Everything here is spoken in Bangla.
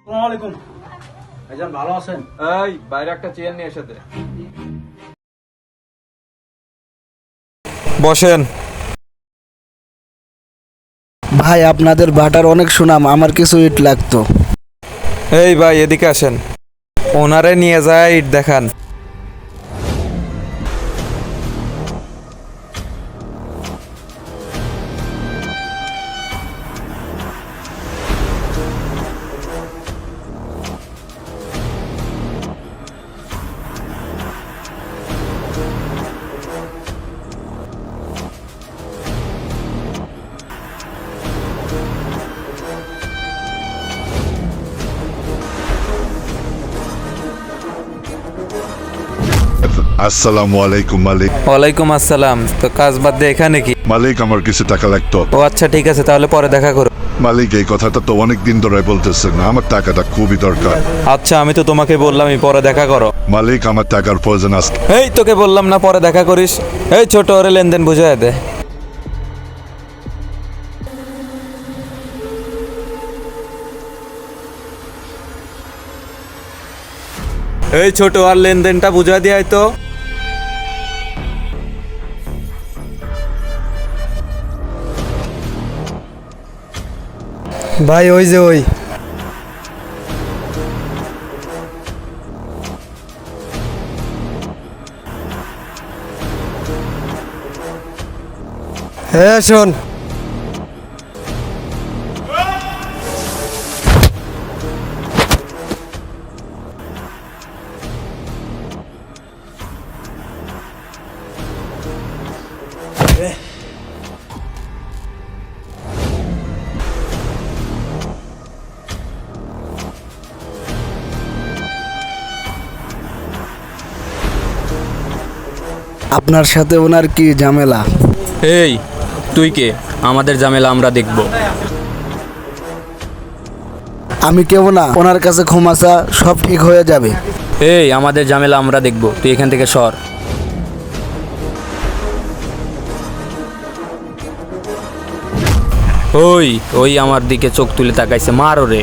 আসসালামু আলাইকুম ভাইজান, ভালো আছেন? এই বাইরে একটা চেয়ার নিয়ে এসে দে। বসেন। ভাই আপনাদের বাটার অনেক সুনাম, আমার কিছু ইট লাগতো। এই ভাই এদিকে আসেন, ওনারে নিয়ে যায় ইট দেখান। আসসালামু আলাইকুম মালিক। ওয়ালাইকুম আসসালাম। তো কাজ বাদ দিয়ে এখানে কি? মালিক, আমার কিছু টাকা লাগতো। ও আচ্ছা, ঠিক আছে, তাহলে পরে দেখা করো। মালিক, এই কথাটা তো অনেক দিন ধরে বলতেছেন, আমার টাকাটা খুবই দরকার। আচ্ছা, আমি তো তোমাকে বললামই পরে দেখা করো। মালিক, আমার টাকার প্রয়োজন আছে। এই তোকে বললাম না পরে দেখা করিস। এই ছোট, ওরে লেনদেন বুঝাই দে। এই ছোট, আর লেনদেনটা বুঝাই দিয়াই তো। ভাই ওই যে ওই হ্যাঁ শোন, আপনার সাথে ওনার কি ঝামেলা? এই তুই কে? আমাদের ঝামেলা আমরা দেখব। আমি কেউ না, ওনার কাছে ক্ষমাচা, সব ঠিক হয়ে যাবে। এই আমাদের ঝামেলা আমরা দেখব, তুই এখান থেকে সর। ওই ওই আমার দিকে চোখ তুলে তাকাইছে, মার ওরে।